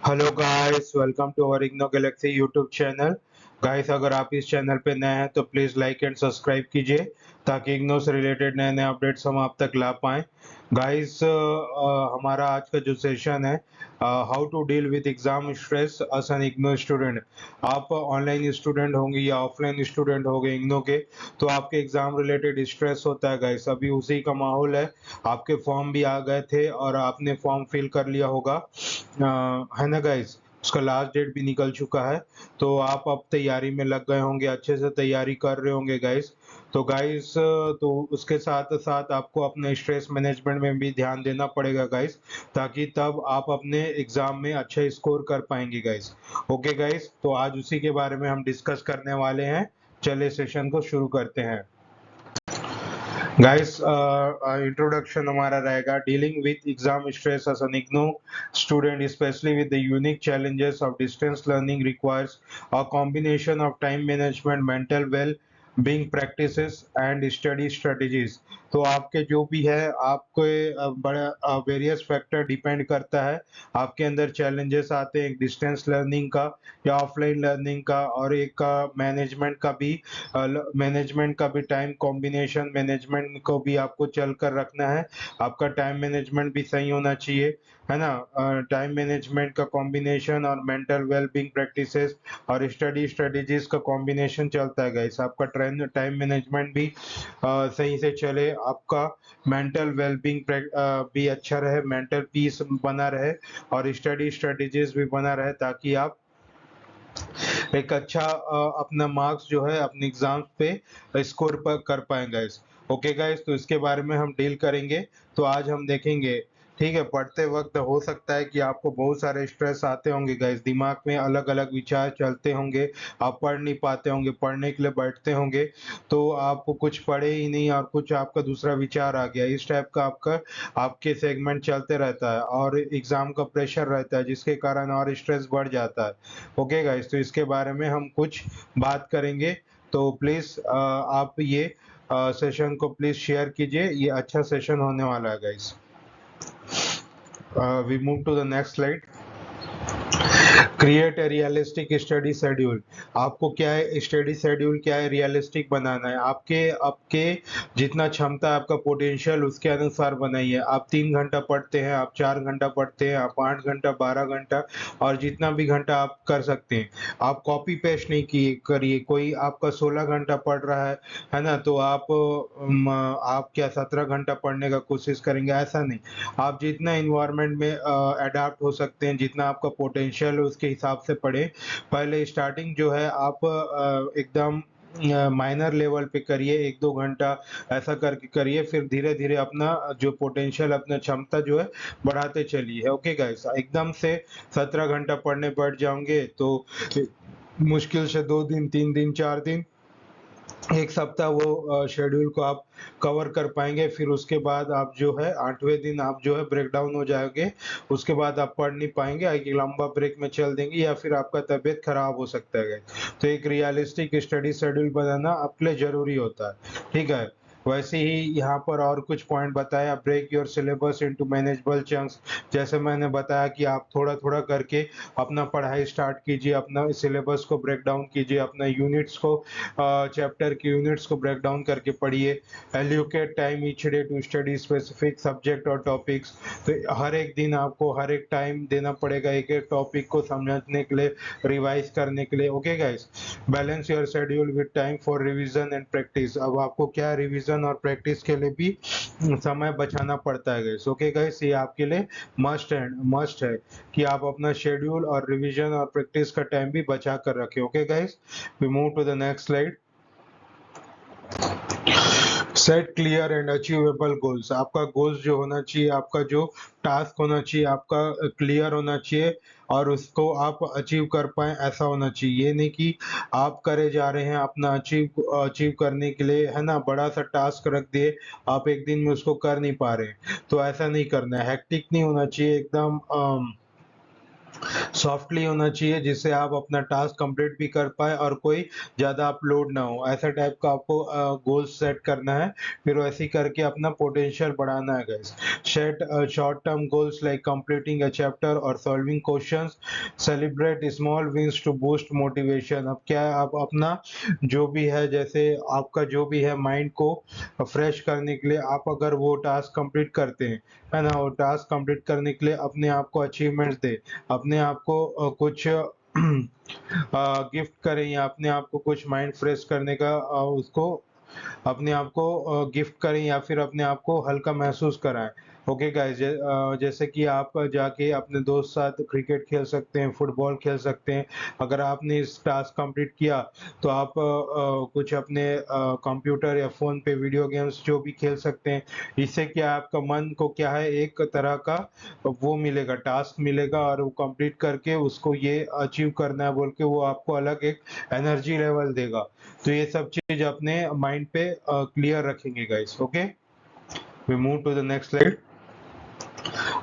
Hello guys, welcome to our IGNOU galaxy YouTube channel. Guys, अगर आप इस चैनल पे नए हैं तो प्लीज लाइक एंड सब्सक्राइब कीजिए ताकि इग्नो से रिलेटेड नए नए अपडेट्स हम आप तक ला पाएं। गाइस, हमारा आज का जो सेशन है, how to deal with exam stress as an IGNOU student. आप ऑनलाइन स्टूडेंट होंगे या ऑफलाइन स्टूडेंट होंगे इग्नो के, तो आपके एग्जाम रिलेटेड स्ट्रेस होता है। गाइस, अभी उसी का माहौल है। आपके फॉर्म भी आ गए थे और आपने फॉर्म फिल कर लिया होगा, है ना गाइस। उसका लास्ट डेट भी निकल चुका है, तो आप अब तैयारी में लग गए होंगे, अच्छे से तैयारी कर रहे होंगे गाइस। तो गाइस, तो उसके साथ साथ आपको अपने स्ट्रेस मैनेजमेंट में भी ध्यान देना पड़ेगा गाइस, ताकि तब आप अपने एग्जाम में अच्छा स्कोर कर पाएंगे गाइस। ओके गाइस, तो आज उसी के बारे में हम डिस्कस करने वाले हैं। चलिए सेशन को शुरू करते हैं। गाइस, इंट्रोडक्शन हमारा रहेगा dealing with exam stress as an IGNOU student, specially with the unique challenges of distance learning requires a combination of time management, mental well being practices and study strategies। तो आपके जो भी है, आपके बड़ा वेरियस फैक्टर डिपेंड करता है। आपके अंदर चैलेंजेस आते हैं, एक डिस्टेंस लर्निंग का या ऑफलाइन लर्निंग का, और एक का मैनेजमेंट का भी टाइम कॉम्बिनेशन मैनेजमेंट को भी आपको चल कर रखना है। आपका टाइम मैनेजमेंट भी सही होना चाहिए, है ना। टाइम मैनेजमेंट का कॉम्बिनेशन और मेंटल वेलबींग प्रैक्टिसेस और स्टडी स्ट्रेटेजीज का कॉम्बिनेशन चलता है गाइस। आपका टाइम मैनेजमेंट भी सही से चले, आपका मेंटल वेलबींग भी अच्छा रहे, मेंटल पीस बना रहे, और स्टडी स्ट्रेटेजीज भी बना रहे, ताकि आप एक अच्छा अपना मार्क्स जो है अपने एग्जाम्स पे स्कोर पर कर पाएंगे गाइस। ओके गाइस, तो इसके बारे में हम डील करेंगे। तो आज हम देखेंगे, ठीक है। पढ़ते वक्त हो सकता है कि आपको बहुत सारे स्ट्रेस आते होंगे गाइस, दिमाग में अलग अलग विचार चलते होंगे, आप पढ़ नहीं पाते होंगे, पढ़ने के लिए बैठते होंगे तो आप कुछ पढ़े ही नहीं और कुछ आपका दूसरा विचार आ गया, इस टाइप का आपके सेगमेंट चलते रहता है और एग्जाम का प्रेशर रहता है, जिसके कारण और स्ट्रेस बढ़ जाता है। ओके गाइस, तो इसके बारे में हम कुछ बात करेंगे। तो प्लीज आप ये सेशन को प्लीज शेयर कीजिए, ये अच्छा सेशन होने वाला है guys. We move to the next slide. Create a realistic study schedule. आपको क्या है, स्टडी शेड्यूल क्या है, रियलिस्टिक बनाना है। आपके आपके जितना क्षमता, आपका पोटेंशियल, उसके अनुसार बनाइए। आप 3 घंटा पढ़ते हैं, आप 4 घंटा पढ़ते हैं, आप 8 घंटा, 12 घंटा, और जितना भी घंटा आप कर सकते हैं। आप कॉपी पेस्ट नहीं किए करिए। कोई आपका 16 घंटा पढ़ रहा है ना, तो आप क्या 17 घंटा पढ़ने का कोशिश करेंगे, ऐसा नहीं। आप जितना इन्वायरमेंट में अडाप्ट हो सकते हैं, जितना आपका पोटेंशियल है उसके हिसाब से पढ़ें। पहले स्टार्टिंग जो है आप एकदम माइनर लेवल पे करिए, 1-2 घंटा ऐसा करके करिए, फिर धीरे धीरे अपना जो पोटेंशियल, अपना क्षमता जो है बढ़ाते चलिए। ओके गाइस, एकदम से 17 घंटा पढ़ने बैठ जाओगे तो मुश्किल से 2 दिन, 3 दिन, 4 दिन, एक सप्ताह वो शेड्यूल को आप कवर कर पाएंगे। फिर उसके बाद आप जो है 8वें दिन आप जो है ब्रेक डाउन हो जाओगे। उसके बाद आप पढ़ नहीं पाएंगे, एक लंबा ब्रेक में चल देंगे, या फिर आपका तबीयत खराब हो सकता है। तो एक रियलिस्टिक स्टडी शेड्यूल बनाना आपके लिए जरूरी होता है, ठीक है। वैसे ही यहाँ पर और कुछ पॉइंट बताया, break your syllabus into manageable chunks. जैसे मैंने बताया कि आप थोड़ा थोड़ा करके अपना पढ़ाई स्टार्ट कीजिए, अपना सिलेबस को ब्रेक डाउन कीजिए, अपना यूनिट्स को, चैप्टर की यूनिट्स को ब्रेक डाउन करके पढ़िए। Allocate time each day to study specific subject और टॉपिक्स। तो हर एक दिन आपको हर एक टाइम देना पड़ेगा एक एक टॉपिक को समझने के लिए, रिवाइज करने के लिए। Okay guys, balance your schedule with time for revision and practice. अब आपको क्या, रिवीजन और प्रैक्टिस के लिए भी समय बचाना पड़ता है गाइस। ओके गाइस, ये आपके लिए मस्ट है कि आप अपना शेड्यूल और रिवीजन और प्रैक्टिस का टाइम भी बचा कर रखें। Okay guys, we move to the next slide. Set clear and achievable goals. आपका गोल्स जो होना चाहिए, आपका जो टास्क होना चाहिए, आपका क्लियर होना चाहिए, और उसको आप अचीव कर पाए, ऐसा होना चाहिए। ये नहीं कि आप करे जा रहे हैं अपना अचीव अचीव करने के लिए, है ना, बड़ा सा टास्क रख दिए, आप एक दिन में उसको कर नहीं पा रहे हैं, तो ऐसा नहीं करना है। हेक्टिक नहीं होना चाहिए, एकदम सॉफ्टली होना चाहिए, जिससे आप अपना टास्क कंप्लीट भी कर पाए और कोई ज़्यादा आप लोड ना हो। ऐसा टाइप का आपको गोल्स सेट करना है, फिर वैसे ही करके अपना पोटेंशियल बढ़ाना है guys. Set short term goals like completing a chapter और solving questions. Celebrate small wins to boost motivation. अब क्या है, आप अपना जो भी है, जैसे आपका जो भी है माइंड को फ्रेश करने के लिए आप अगर वो टास्क कंप्लीट करते हैं, है ना, वो टास्क कंप्लीट करने के लिए अपने आप को अचीवमेंट्स दें, अपने आप को कुछ गिफ्ट करें, या अपने आप को कुछ माइंड फ्रेश करने का उसको अपने आप को गिफ्ट करें, या फिर अपने आप को हल्का महसूस कराएँ। ओके गाइस, जैसे कि आप जाके अपने दोस्त साथ क्रिकेट खेल सकते हैं, फुटबॉल खेल सकते हैं। अगर आपने इस टास्क कंप्लीट किया, तो आप कुछ अपने कंप्यूटर या फ़ोन पे वीडियो गेम्स जो भी खेल सकते हैं। इससे क्या है, आपका मन को क्या है, एक तरह का वो मिलेगा, टास्क मिलेगा, और वो कंप्लीट करके उसको ये अचीव करना है बोल के वो आपको अलग एक एनर्जी लेवल देगा। तो ये सब चीज़ अपने माइंड पे क्लियर रखेंगे guys. Okay, we move to the next slide.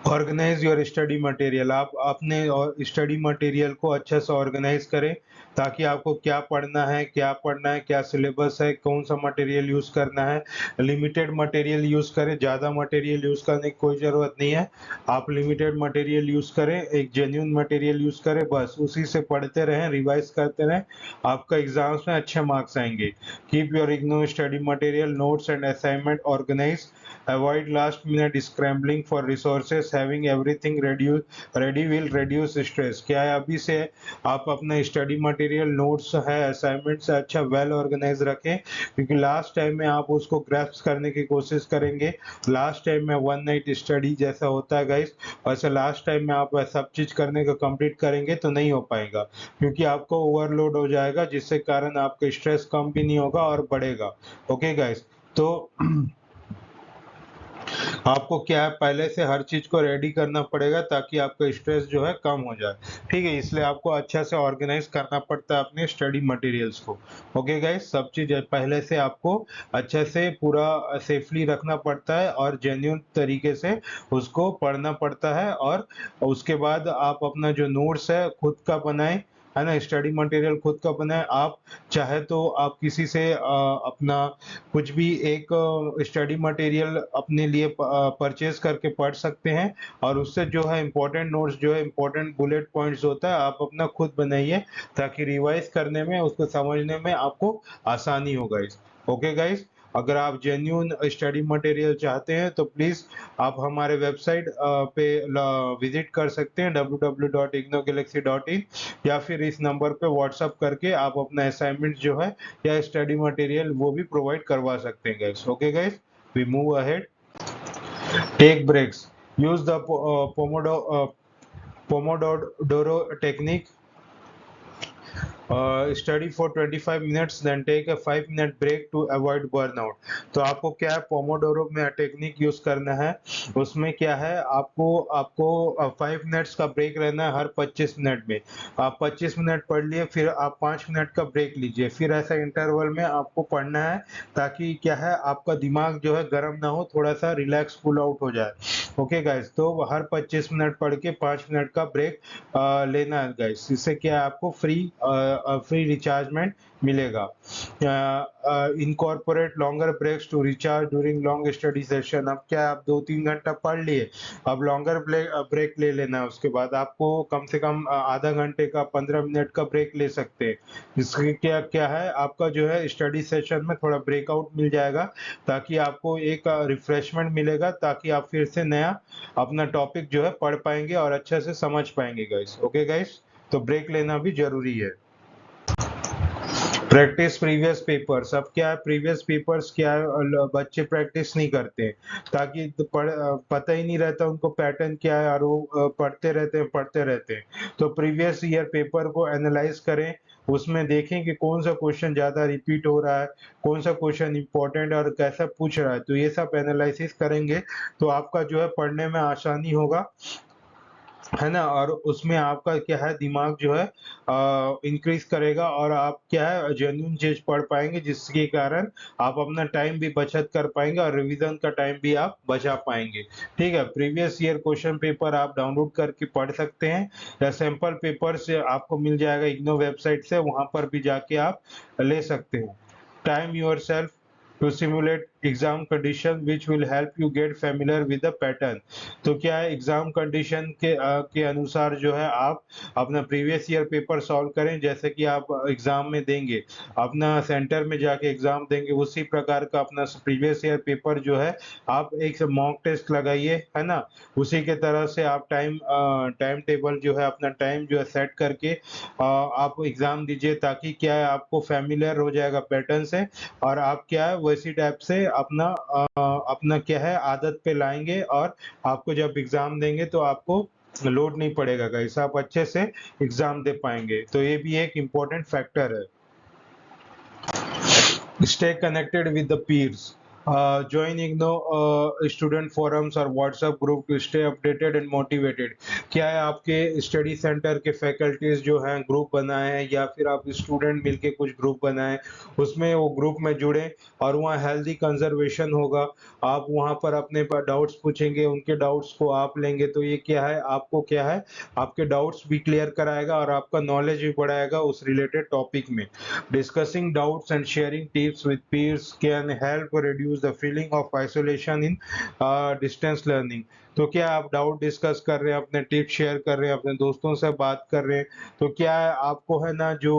Organise your study material. आप अपने और स्टडी मटेरियल को अच्छे से ऑर्गेनाइज करें, ताकि आपको क्या पढ़ना है, क्या सिलेबस है, कौन सा मटेरियल यूज़ करना है। लिमिटेड मटेरियल यूज़ करें, ज़्यादा मटेरियल यूज़ करने की कोई ज़रूरत नहीं है। आप लिमिटेड मटेरियल यूज़ करें, एक जेन्युइन मटेरियल यूज़ करें, बस उसी से पढ़ते रहें, रिवाइज़ करते रहें, आपका एग्ज़ाम्स में अच्छे मार्क्स आएँगे। Keep your IGNOU study material, notes and assignment organised. Avoid last minute scrambling for resources. Having everything ready will reduce stress. क्या है, अभी से आप अपना स्टडी मटेरियल, नोट्स है, असाइनमेंट से अच्छा वेल ऑर्गेनाइज रखें, क्योंकि लास्ट टाइम में आप उसको ग्रैस्प करने की कोशिश करेंगे। लास्ट टाइम में वन नाइट स्टडी जैसा होता है गाइस, वैसे लास्ट टाइम में आप सब चीज करने का कंप्लीट करेंगे तो नहीं हो पाएगा, क्योंकि आपको ओवरलोड हो जाएगा, जिससे कारण आपका स्ट्रेस कम भी नहीं होगा और बढ़ेगा। ओके गाइस, तो आपको क्या है, पहले से हर चीज को रेडी करना पड़ेगा, ताकि आपका स्ट्रेस जो है कम हो जाए। ठीक है, इसलिए आपको अच्छा से ऑर्गेनाइज करना पड़ता है अपने स्टडी मटेरियल्स को। ओके गाइस, सब चीज पहले से आपको अच्छे से पूरा सेफली रखना पड़ता है, और जेन्युइन तरीके से उसको पढ़ना पड़ता है, और उसके बाद आप अपना जो नोट्स है खुद का बनाएं, है ना, स्टडी मटेरियल खुद का बनाएं। आप चाहे तो आप किसी से अपना कुछ भी एक स्टडी मटेरियल अपने लिए परचेज करके पढ़ सकते हैं, और उससे जो है इम्पोर्टेंट नोट्स, जो है इम्पोर्टेंट बुलेट पॉइंट्स होता है, आप अपना खुद बनाइए, ताकि रिवाइज करने में, उसको समझने में आपको आसानी हो गाइस। ओके गाइस, अगर आप जेन्युइन स्टडी मटेरियल चाहते हैं तो प्लीज़ आप हमारे वेबसाइट पे विजिट कर सकते हैं, www.ignogalaxy.in, या फिर इस नंबर पे व्हाट्सएप करके आप अपना असाइनमेंट जो है या स्टडी मटेरियल वो भी प्रोवाइड करवा सकते हैं guys. Okay guys, we move ahead. Take breaks. Use the pomodoro technique. Study for 25 minutes, then take a 5 minute break to avoid burnout. तो आपको क्या है, पोमोडोरो में टेक्निक यूज करना है। उसमें क्या है, आपको आपको 5 मिनट्स का ब्रेक रहना है हर 25 मिनट में। आप 25 मिनट पढ़ लिए, फिर आप 5 मिनट का ब्रेक लीजिए, फिर ऐसा इंटरवल में आपको पढ़ना है, ताकि क्या है, आपका दिमाग जो है गर्म ना हो, थोड़ा सा रिलैक्स कूल आउट हो जाए। ओके गाइस, तो हर 25 मिनट पढ़ के 5 मिनट का ब्रेक लेना है गाइस। इससे क्या है, आपको फ्री रिचार्जमेंट मिलेगा। Incorporate longer breaks to recharge during long study session. अब क्या है, आप 2-3 घंटा पढ़ लिए, अब लॉन्गर ब्रेक ले लेना है, उसके बाद आपको कम से कम आधा घंटे का, 15 मिनट का ब्रेक ले सकते हैं। इससे क्या क्या है, आपका जो है स्टडी सेशन में थोड़ा ब्रेकआउट मिल जाएगा, ताकि आपको एक रिफ्रेशमेंट मिलेगा, ताकि आप फिर से नया अपना टॉपिक जो है पढ़ पाएंगे और अच्छे से समझ पाएंगे गाइस। ओके गाइस, तो ब्रेक लेना भी जरूरी है। Practice previous papers. अब क्या है, प्रीवियस पेपर्स क्या है, बच्चे प्रैक्टिस नहीं करते हैं, ताकि पता ही नहीं रहता उनको पैटर्न क्या है, और वो पढ़ते रहते हैं। तो प्रीवियस ईयर पेपर को एनालाइज करें, उसमें देखें कि कौन सा क्वेश्चन ज़्यादा रिपीट हो रहा है, कौन सा क्वेश्चन इंपॉर्टेंट और कैसा पूछ रहा है। तो ये सब एनालिसिस करेंगे, तो आपका जो है पढ़ने में आसानी होगा, है ना? और उसमें आपका क्या है दिमाग जो है इंक्रीज़ करेगा और आप क्या है जेन्युइन चीज़ पढ़ पाएँगे जिसके कारण आप अपना टाइम भी बचत कर पाएँगे और रिवीज़न का टाइम भी आप बचा पाएँगे। ठीक है? प्रीवियस ईयर क्वेश्चन पेपर आप डाउनलोड करके पढ़ सकते हैं या सैंपल पेपर्स आपको मिल जाएगा इग्नू वेबसाइट से, वहाँ पर भी जाके आप ले सकते हैं। Time yourself to simulate exam condition which will help you get familiar with the pattern. तो क्या है एग्ज़ाम कंडीशन के अनुसार जो है आप अपना प्रीवियस ईयर पेपर सॉल्व करें जैसे कि आप एग्ज़ाम में देंगे, अपना सेंटर में जाके एग्ज़ाम देंगे उसी प्रकार का अपना प्रीवियस ईयर पेपर जो है आप एक मॉक टेस्ट लगाइए, है ना? उसी के तरह से आप टाइम टेबल जो है अपना टाइम जो है सेट करके आप एग्ज़ाम दीजिए ताकि क्या है आपको फ़ैमिलियर हो जाएगा पैटर्न से और आप क्या है वैसी टाइप से अपना क्या है आदत पे लाएँगे और आपको जब एग्ज़ाम देंगे तो आपको लोड नहीं पड़ेगा गाइस, आप अच्छे से एग्ज़ाम दे पाएँगे। तो ये भी एक इम्पोर्टेंट फैक्टर है। Stay connected with the peers. Join IGNOU student forums or WhatsApp group to stay updated and motivated. क्या है आपके स्टडी सेंटर के फैकल्टीज जो हैं ग्रुप बनाए हैं या फिर आप स्टूडेंट मिलके कुछ ग्रुप बनाएं, उसमें वो ग्रुप में जुड़ें और वहाँ हेल्दी कंजर्वेशन होगा। आप वहाँ पर अपने डाउट्स पूछेंगे, उनके डाउट्स को आप लेंगे तो ये क्या है आपको क्या है आपके डाउट्स भी क्लियर कराएगा और आपका नॉलेज भी बढ़ाएगा उस रिलेटेड टॉपिक में। Discussing doubts and sharing tips with peers can help reduce the feeling of isolation in distance learning. तो क्या आप डाउट डिस्कस कर रहे हैं, अपने टिप्स शेयर कर रहे हैं, अपने दोस्तों से बात कर रहे हैं, तो क्या है आपको है ना जो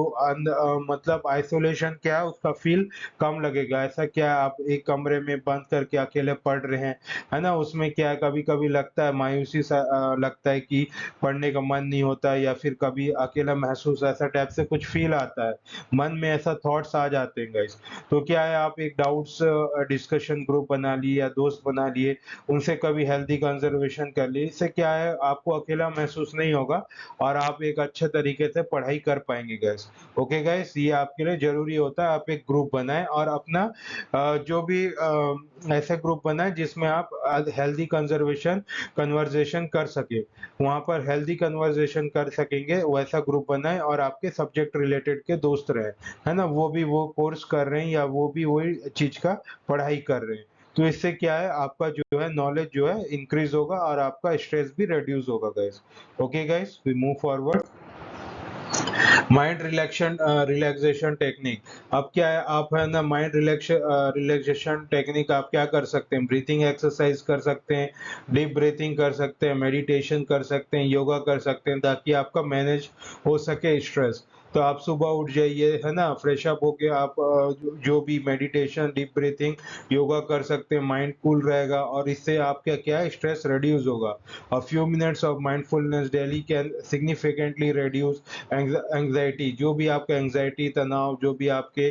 मतलब आइसोलेशन क्या है उसका फ़ील कम लगेगा। ऐसा क्या है आप एक कमरे में बंद करके अकेले पढ़ रहे हैं, है ना? उसमें क्या है कभी-कभी लगता है मायूसी सा लगता है कि पढ़ने का मन नहीं होता है या फिर कभी अकेला महसूस ऐसा टाइप से कुछ फ़ील आता है। मन में ऐसा थॉट्स आ जाते हैं गाइस। तो क्या है आप एक डाउट्स डिस्कशन ग्रुप बना लिए या दोस्त बना लिए, उनसे कभी हेल्दी कंज़र्वेशन कर लिए। इससे क्या है आपको अकेला महसूस नहीं होगा और आप एक अच्छे तरीके से पढ़ाई कर पाएँगे गाइस। ओके गाइस, ये आपके लिए ज़रूरी होता है आप एक ग्रुप बनाएँ और अपना जो भी ऐसे ग्रुप बनाएँ जिसमें आप हेल्दी कंज़र्वेशन कन्वर्सेशन कर सकें। वहाँ पर हेल्दी कन्वर्सेशन कर सकेंगे वैसा ग्रुप बनाएँ और आपके सब्जेक्ट रिलेटेड के दोस्त रहें, है ना? वो भी वो कोर्स कर रहे हैं या वो भी वही चीज़ का पढ़ाई कर रहे हैं। तो इससे क्या है आपका जो है नॉलेज जो है इंक्रीज़ होगा और आपका स्ट्रेस भी रिड्यूस होगा guys. Okay guys, we move forward. Mind relaxation technique. अब क्या है आप है ना माइंड रिलैक्सेशन टेक्निक आप क्या कर सकते हैं ब्रीथिंग एक्सरसाइज कर सकते हैं, डीप ब्रीथिंग कर सकते हैं, मेडिटेशन कर सकते हैं, योगा कर सकते हैं ताकि आपका मैनेज हो सके स्ट्रेस। तो आप सुबह उठ जाइए है ना फ्रेश अप होके आप जो भी मेडिटेशन डीप ब्रीथिंग योगा कर सकते हैं, माइंड कूल रहेगा और इससे आपका क्या है स्ट्रेस रिड्यूस होगा। A few minutes of mindfulness daily can significantly reduce anxiety. जो भी आपका एंग्जायटी तनाव जो भी आपके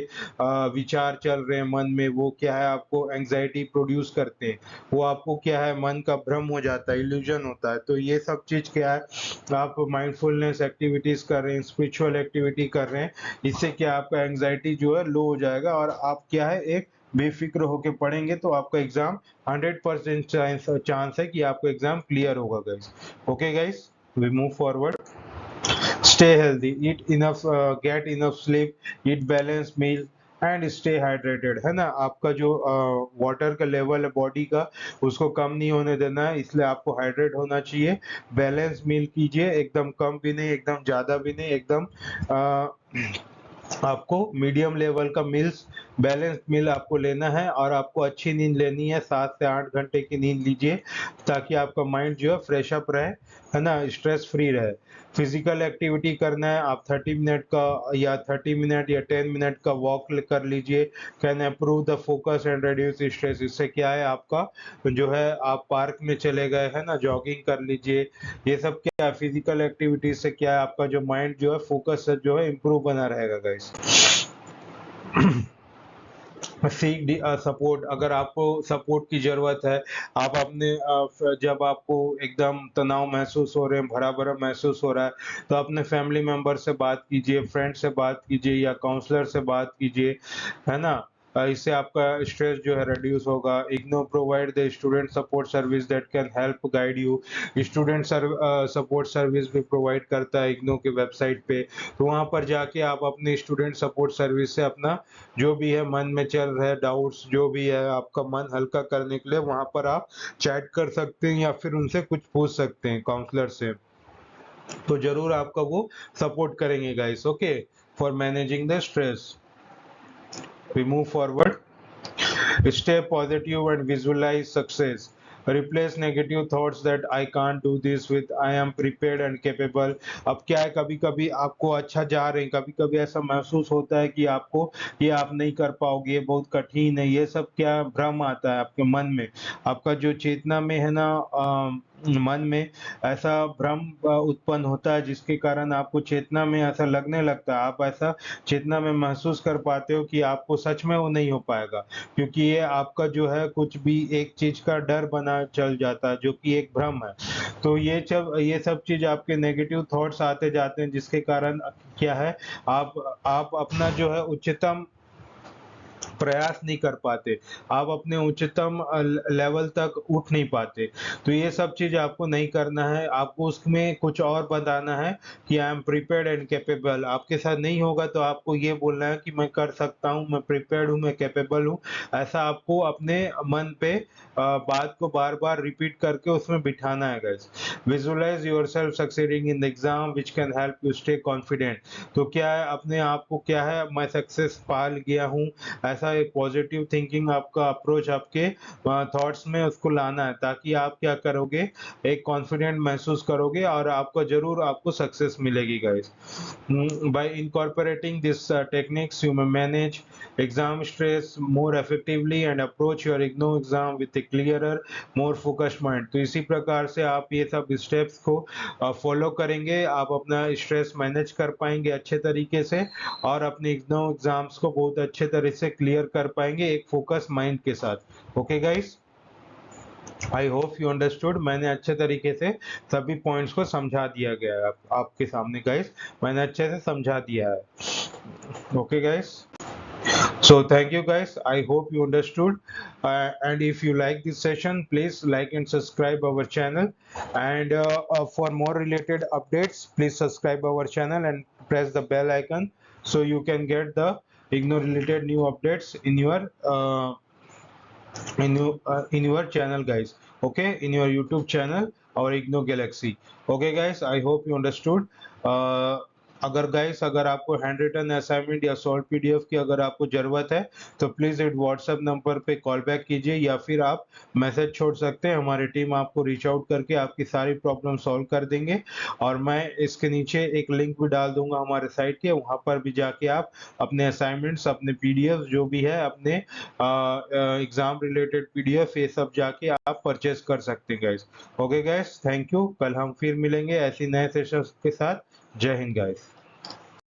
विचार चल रहे हैं मन में वो क्या है आपको एंग्जायटी प्रोड्यूस करते हैं, वो आपको क्या है मन का भ्रम हो जाता है, इल्यूजन होता है। तो ये सब चीज़ क्या है आप माइंडफुलनेस एक्टिविटीज़ कर रहे हैं, स्पिरिचुअल एक्टिविटी कर रहे हैं, इससे क्या आपका एंग्जायटी जो है लो हो जाएगा और आप क्या है एक बेफ़िक्र होके पढ़ेंगे तो आपका एग्ज़ाम 100% चांस है कि आपका एग्ज़ाम क्लियर होगा guys. Okay guys, we move forward. Stay healthy, get enough sleep, eat balanced meal and stay hydrated, है ना? आपका जो वाटर का लेवल है बॉडी का उसको कम नहीं होने देना है, इसलिए आपको हाइड्रेट होना चाहिए। बैलेंस मील कीजिए, एकदम कम भी नहीं, एकदम ज़्यादा भी नहीं, एकदम आपको मीडियम लेवल का मील्स बैलेंस्ड मील आपको लेना है और आपको अच्छी नींद लेनी है, 7 से 8 घंटे की नींद लीजिए ताकि आपका माइंड जो है फ्रेश अप रहे, है ना? स्ट्रेस फ्री रहे। फिजिकल एक्टिविटी करना है आप 30 मिनट का या 30 मिनट या 10 मिनट का वॉक कर लीजिए, can improve the focus and reduce stress. इससे क्या है आपका जो है आप पार्क में चले गए, है ना? जॉगिंग कर लीजिए, ये सब क्या है फिजिकल एक्टिविटीज से क्या है आपका जो माइंड जो है फोकस जो है इम्प्रूव बना रहेगा गाइस। सीक सपोर्ट, अगर आपको सपोर्ट की ज़रूरत है, आप अपने जब आपको एकदम तनाव महसूस हो रहे हैं, भरा-भरा महसूस हो रहा है, तो अपने फैमिली मेंबर से बात कीजिए, फ्रेंड से बात कीजिए या काउंसलर से बात कीजिए, है ना? इससे आपका स्ट्रेस जो है रिड्यूस होगा। IGNOU provide the student support service that can help guide you. Student support service भी प्रोवाइड करता है इग्नो के वेबसाइट पे, तो वहाँ पर जाके आप अपने स्टूडेंट सपोर्ट सर्विस से अपना जो भी है मन में चल रहा है डाउट्स, जो भी है आपका मन हल्का करने के लिए वहाँ पर आप चैट कर सकते हैं या फिर उनसे कुछ पूछ सकते हैं काउंसलर से, तो जरूर आपका वो सपोर्ट करेंगे guys. Okay, for managing the stress we move forward. Stay positive and visualize success. Replace negative thoughts that I can't do this with I am prepared and capable. अब क्या है, कभी कभी आपको अच्छा जा रहे हैं, कभी कभी ऐसा महसूस होता है कि आपको ये आप नहीं कर पाओगे, ये बहुत कठिन है, ये सब क्या भ्रम आता है आपके मन में। आपका जो चेतना में है ना, मन में ऐसा भ्रम उत्पन्न होता है जिसके कारण आपको चेतना में ऐसा लगने लगता है, आप ऐसा चेतना में महसूस कर पाते हो कि आपको सच में वो नहीं हो पाएगा, क्योंकि ये आपका जो है कुछ भी एक चीज का डर बना चल जाता है जो कि एक भ्रम है। तो ये सब चीज आपके नेगेटिव थॉट्स आते जाते हैं जिसके कारण क्या है, आप अपना जो है उच्चतम प्रयास नहीं कर पाते, आप अपने उच्चतम लेवल तक उठ नहीं पाते। तो ये सब चीज़ आपको नहीं करना है, आपको उसमें कुछ और बताना है कि I am prepared and capable. आपके साथ नहीं होगा तो आपको ये बोलना है कि मैं कर सकता हूँ, मैं प्रिपेयर्ड हूँ, मैं कैपेबल हूँ। ऐसा आपको अपने मन पे बात को बार-बार रिपीट करके उसमें बिठाना है guys. Visualise yourself succeeding in the exam which can help you stay confident. तो क्या है, अपने आप को क्या है, मैं सक्सेस पा गया हूँ, ऐसा एक पॉजिटिव थिंकिंग आपका अप्रोच आपके थॉट्स में उसको लाना है, ताकि आप क्या करोगे, एक कॉन्फिडेंट महसूस करोगे और आपको जरूर आपको सक्सेस मिलेगी guys. Bye incorporating this techniques you may manage exam stress more effectively and approach your IGNOU exam with a clearer more focused mind। तो इसी प्रकार से आप ये सब स्टेप्स को फॉलो करेंगे, आप अपना स्ट्रेस मैनेज कर पाएंगे अच्छे तरीके से और अपने इग्नो एग्जाम्स को बहुत अच्छे तरह से क्लियर कर पाएंगे एक फोकस माइंड के साथ। Okay guys, I hope you understood. मैंने अच्छे तरीके से सभी पॉइंट्स को समझा दिया गया है आपके सामने गाइस, मैंने अच्छे से समझा दिया है। Okay guys, so thank you guys, I hope you understood, and if you like this session please like and subscribe our channel, and for more related updates please subscribe our channel and press the bell icon so you can get the IGNOU related new updates in your channel guys, okay, in your YouTube channel or IGNOU Galaxy। okay guys, I hope you understood। अगर आपको hand written assignment या solve PDF की अगर आपको जरूरत है तो please एक व्हाट्सएप नंबर पे कॉल बैक कीजिए या फिर आप मैसेज छोड़ सकते हैं, हमारी टीम आपको रीच आउट करके आपकी सारी प्रॉब्लम सॉल्व कर देंगे। और मैं इसके नीचे एक लिंक भी डाल दूंगा हमारे साइट के, वहां पर भी जाके आप अपने असाइनमेंट्स, अपने पीडीएफ जो भी है, अपने एग्जाम रिलेटेड पीडीएफ, ये सब जाके आप परचेज कर सकते हैं guys. Okay guys, thank you, कल हम फिर मिलेंगे ऐसी नए सेशंस के साथ। जय हिंद गाइस।